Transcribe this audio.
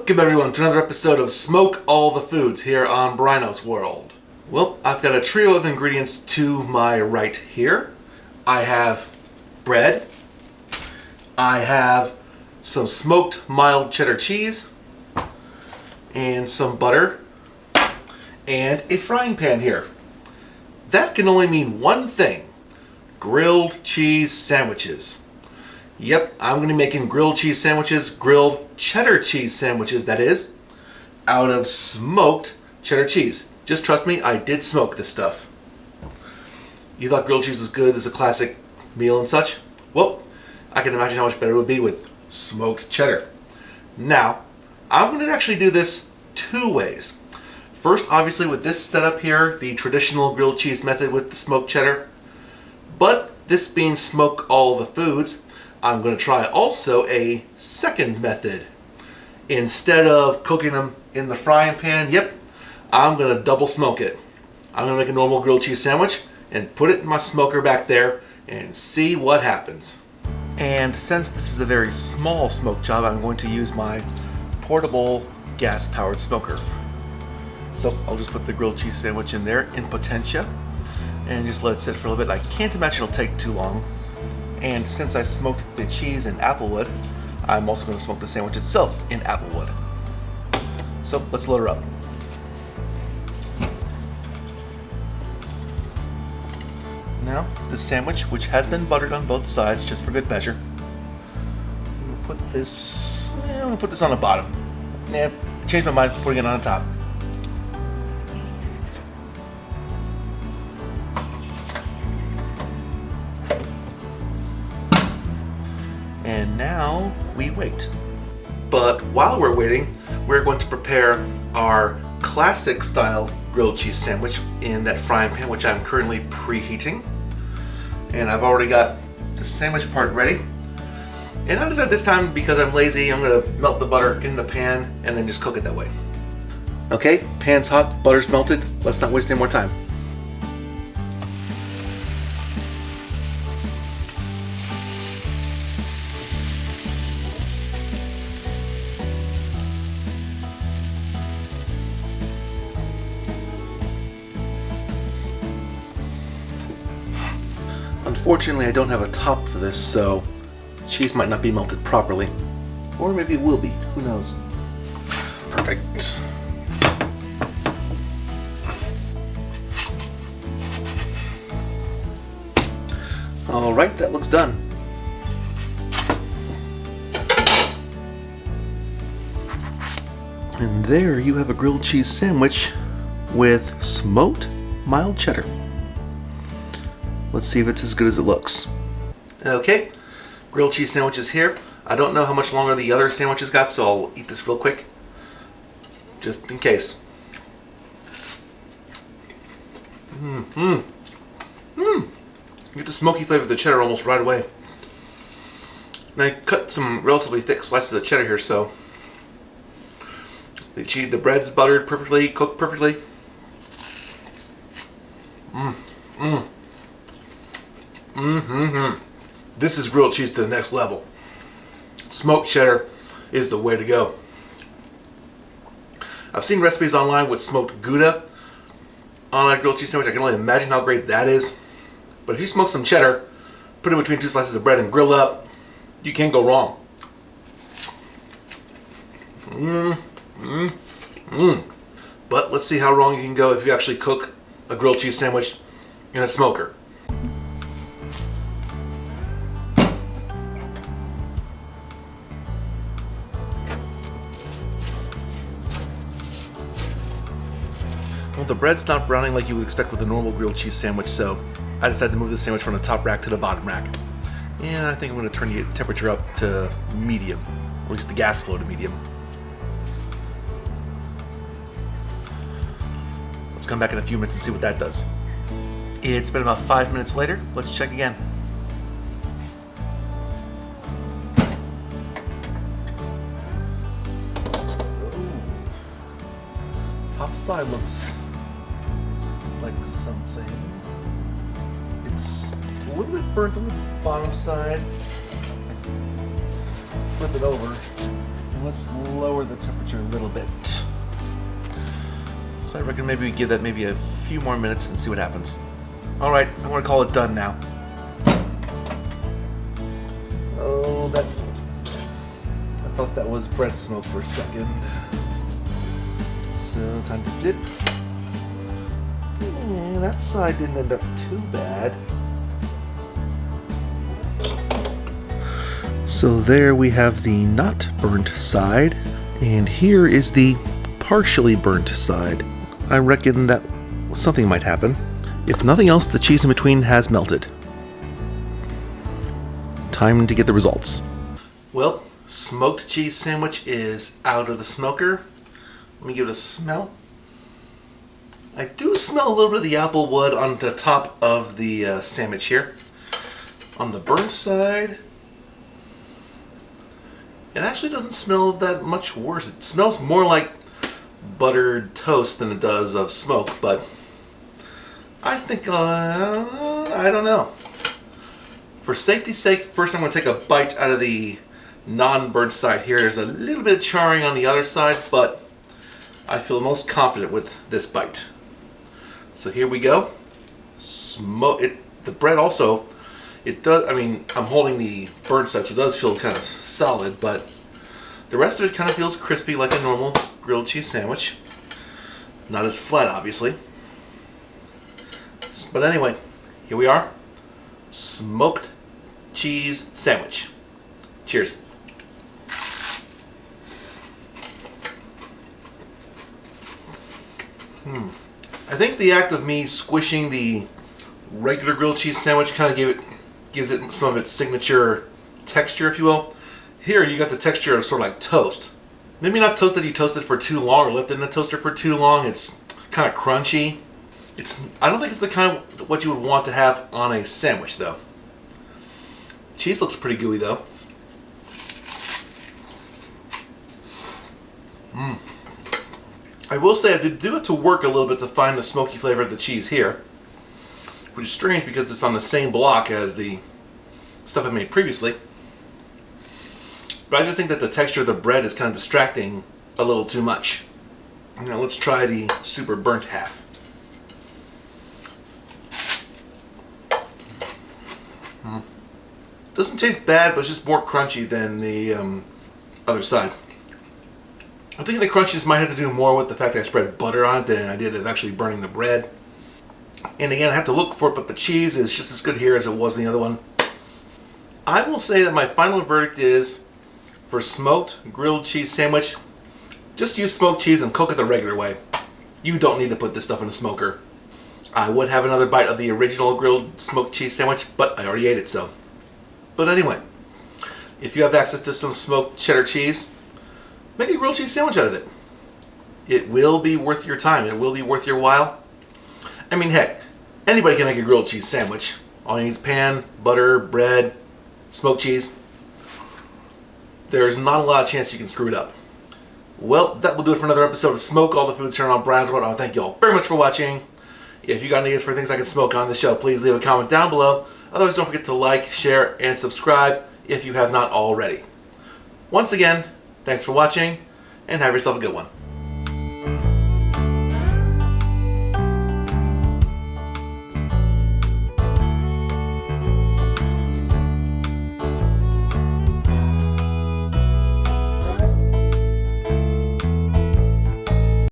Welcome everyone to another episode of Smoke All the Foods here on Bryno's World. Well, I've got a trio of ingredients to my right here. I have bread, I have some smoked mild cheddar cheese, and some butter, and a frying pan here. That can only mean one thing: grilled cheese sandwiches. Yep, I'm going to be making grilled cheese sandwiches, grilled cheddar cheese sandwiches, that is, out of smoked cheddar cheese. Just trust me, I did smoke this stuff. You thought grilled cheese was good, this is a classic meal and such? Well, I can imagine how much better it would be with smoked cheddar. Now, I'm going to actually do this two ways. First, obviously, with this setup here, the traditional grilled cheese method with the smoked cheddar. But this being Smoke All the Foods, I'm going to try also a second method. Instead of cooking them in the frying pan, yep, I'm going to double smoke it. I'm going to make a normal grilled cheese sandwich and put it in my smoker back there and see what happens. And since this is a very small smoke job, I'm going to use my portable gas-powered smoker. So I'll just put the grilled cheese sandwich in there in potentia and just let it sit for a little bit. I can't imagine it'll take too long. And since I smoked the cheese in applewood, I'm also going to smoke the sandwich itself in applewood. So let's load her up. Now, the sandwich, which has been buttered on both sides just for good measure, I'm going to put this on the bottom. Nah, changed my mind, putting it on the top. And now we wait. But while we're waiting, we're going to prepare our classic style grilled cheese sandwich in that frying pan, which I'm currently preheating. And I've already got the sandwich part ready. And I decided this time, because I'm lazy, I'm gonna melt the butter in the pan and then just cook it that way. Okay, pan's hot, butter's melted. Let's not waste any more time. Unfortunately, I don't have a top for this, so cheese might not be melted properly. Or maybe it will be, who knows. Perfect. Alright, that looks done. And there you have a grilled cheese sandwich with smoked mild cheddar. Let's see if it's as good as it looks. Okay, grilled cheese sandwiches here. I don't know how much longer the other sandwiches got, so I'll eat this real quick, just in case. Get the smoky flavor of the cheddar almost right away. And I cut some relatively thick slices of cheddar here, so the bread's buttered perfectly, cooked perfectly. This is grilled cheese to the next level. Smoked cheddar is the way to go. I've seen recipes online with smoked Gouda on a grilled cheese sandwich. I can only imagine how great that is. But if you smoke some cheddar, put it between two slices of bread and grill up, you can't go wrong. But let's see how wrong you can go if you actually cook a grilled cheese sandwich in a smoker. Well, the bread's not browning like you would expect with a normal grilled cheese sandwich, so I decided to move the sandwich from the top rack to the bottom rack. And I think I'm going to turn the temperature up to medium, or at least the gas flow to medium. Let's come back in a few minutes and see what that does. It's been about 5 minutes later. Let's check again. Top side looks like something. It's a little bit burnt on the bottom side. Let's flip it over. let's lower the temperature a little bit. So I reckon maybe we give that maybe a few more minutes and see what happens. Alright, I'm going to call it done now. Oh, I thought that was bread smoke for a second. So, time to dip. And that side didn't end up too bad. So there we have the not burnt side, and here is the partially burnt side. I reckon that something might happen. If nothing else, the cheese in between has melted. Time to get the results. Well, smoked cheese sandwich is out of the smoker. Let me give it a smell. I do smell a little bit of the apple wood on the top of the sandwich here. On the burnt side, it actually doesn't smell that much worse. It smells more like buttered toast than it does of smoke, but I think, I don't know. For safety's sake, first I'm going to take a bite out of the non-burnt side here. There's a little bit of charring on the other side, but I feel most confident with this bite. So here we go. The bread also, it does, I mean, I'm holding the burnt side, so it does feel kind of solid, but the rest of it kind of feels crispy like a normal grilled cheese sandwich. Not as flat, obviously. But anyway, here we are. Smoked cheese sandwich. Cheers. I think the act of me squishing the regular grilled cheese sandwich kind of gives it some of its signature texture, if you will. Here you got the texture of sort of like toast. Maybe not toast that you toasted for too long or left it in the toaster for too long. It's kind of crunchy. I don't think it's the kind of what you would want to have on a sandwich, though. Cheese looks pretty gooey, though. I will say I did do it to work a little bit to find the smoky flavor of the cheese here, which is strange because it's on the same block as the stuff I made previously. But I just think that the texture of the bread is kind of distracting a little too much. Now let's try the super burnt half. Doesn't taste bad, but it's just more crunchy than the other side. I think the crunchiness might have to do more with the fact that I spread butter on it than I did of actually burning the bread. And again, I have to look for it, but the cheese is just as good here as it was in the other one. I will say that my final verdict is, for smoked grilled cheese sandwich, just use smoked cheese and cook it the regular way. You don't need to put this stuff in a smoker. I would have another bite of the original grilled smoked cheese sandwich, but I already ate it, so. But anyway, if you have access to some smoked cheddar cheese, make a grilled cheese sandwich out of it. It will be worth your time. It will be worth your while. I mean, heck, anybody can make a grilled cheese sandwich. All you need is pan, butter, bread, smoked cheese. There's not a lot of chance you can screw it up. Well, that will do it for another episode of Smoke All the Foods here on Bryno's World. I want to thank you all very much for watching. If you got ideas for things I can smoke on the show, please leave a comment down below. Otherwise, don't forget to like, share, and subscribe if you have not already. Once again, thanks for watching, and have yourself a good one.